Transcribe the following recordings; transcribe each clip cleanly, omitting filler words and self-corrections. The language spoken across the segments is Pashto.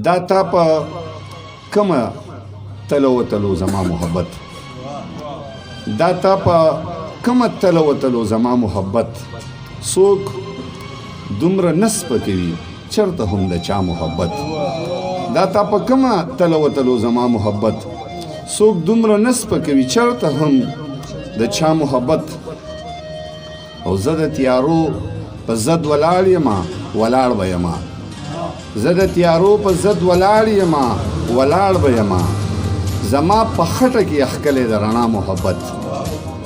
دا تا په کومه تلو وتلو زما محبت دا تا په کومه تلو وتلو زما محبت څوک دومره نسب کوي چرته هم د چا محبت دا تا په کومه تلو وتلو زما محبت څوک دومره نسب کوي چرته هم د چا محبت او زه د تیارو په ضد ولاړ یمه ولاړ به یمه زه د تیارو په ضد ولاړ یمه ولاړ به یمه زما په خټه کې ښکلی د رڼا محبت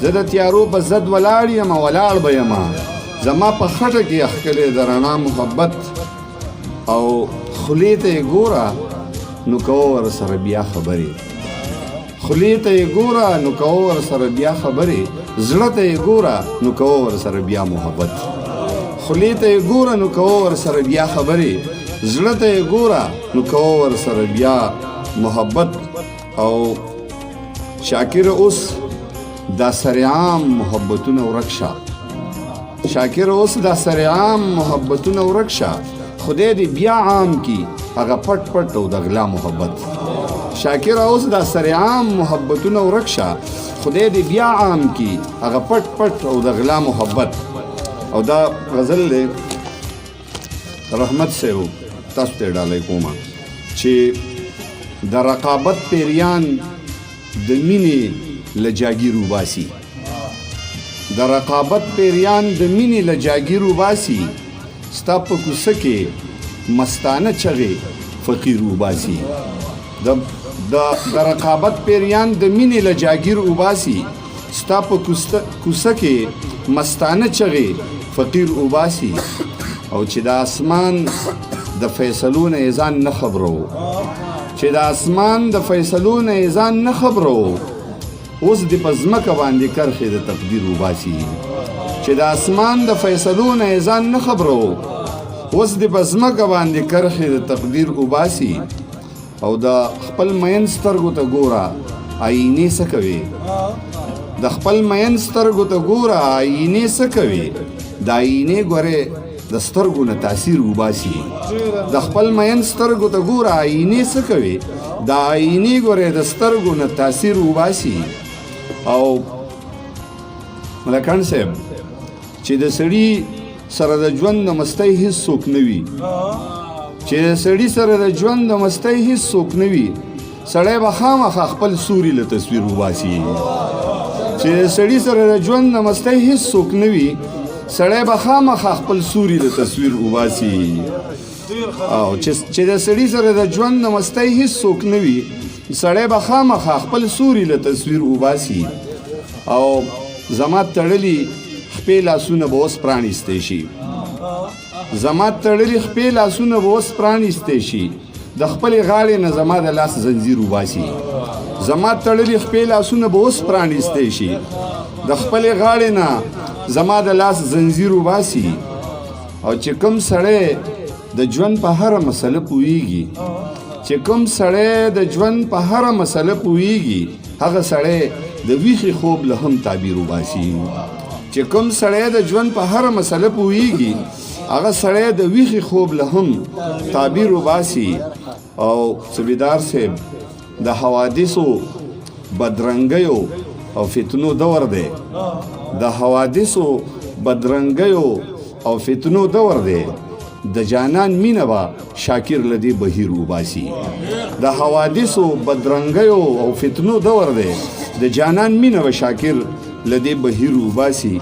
زه د تیارو په ضد ولاړ یمه ولاړ به یمه زما په خټه کې ښکلی د رڼا محبت او خولې ته یې ګوره نو کوه ورسره بیا خبرې خولې ته یې ګوره نو کوه ورسره بیا خبرې زړه ته یې ګوره نو کوه ورسره بیا محبت خولې ته یې ګوره نو کوه ورسره بیا خبرې زړه ته یې ګوره نو کوه ورسره بیا محبت او شاکر اوس دا سرعام محبتونه ورک شه شاکر اوس دا سرعام محبتونه ورک شه خدای دې بیا عام کی هغه پټ پټ او د غلا محبت شاکر اوس دا سرعام محبتونه ورک شه خدای دې بیا عام کی هغه پټ پټ او د غلا محبت او دا غزل دی رحمت صاحب تاسو ته ډالۍ کومه چې د رقابت پیریان د مینې له جاګیر وباسي د رقابت پیریان د مینې له جاګیر وباسي ستا په کوڅه کې مستانه چغې فقیر وباسي د رقابت پیریان د مینې له جاګیر وباسي ستا په کوڅه کې مستانه چغې فقیر وباسي او چې د اسمان د فیصلو نه یې ځان نه خبرو چې د اسمان د فیصلو نه یې ځان نه خبرو اوس دې په ځمکه باندې کرښې د تقدیر وباسي چې د اسمان د فیصلو نه یې ځان نه خبرو اوس دې په ځمکه باندې کرښې د تقدیر وباسي او د خپل مین سترګو ته ګوره آینې څه کوي د خپل مین سترګو ته ګوره آینې څه کوي د آینې ګورې د سترګو نه تاثیر وباسي د خپل مین سترګو ته ګوره آینې څه کوي د آینې ګورې د سترګو نه تاثیر وباسي او ملکان صاحب چې د سړي سره د ژوند د مستۍ هیڅ څوک نه وي چې د سړي سره د ژوند د مستۍ هیڅ څوک نه وي سړی به خامخا خپل سوري له تصویر وباسي چې د سړي سره د ژوند د مستۍ هیڅ څوک نه وي سړی به خامخا خپل سوري له تصویر وباسي او چې د سړي سره د ژوند د مستۍ هیڅ څوک نه وي سړی به خامخا خپل سوري له تصویر وباسي او زما تړلي خپې لاسونه به اوس پرانیستی شي زما تړلي خپې لاسونه به اوس پرانیستی شي د خپلې غاړې نه زما د لاس زنځیر وباسي زما تړلي خپې لاسونه به اوس پرانیستی شي د خپلې غاړې نه زما د لاس زنځیر وباسي او چې کوم سړی د ژوند په هره مسله پوهیږي چې کوم سړی د ژوند په هره مسله پوهیږي هغه سړی د ویښې خوب له هم تعبیر وباسي چې کوم سړی د ژوند په هره مسله پوهیږي هغه سړی د ویښې خوب له هم تعبیر وباسي او سبیدار صاحب د حوادثو بدرنګیو او فتنو دور دی د حوادثو بدرنګیو او فتنو دور دی د جانان مینه به شاکر لدی بهیر وباسي د حوادثو بدرنګیو او فتنو دور دی د جانان مینه به شاکر لدی بهیر وباسي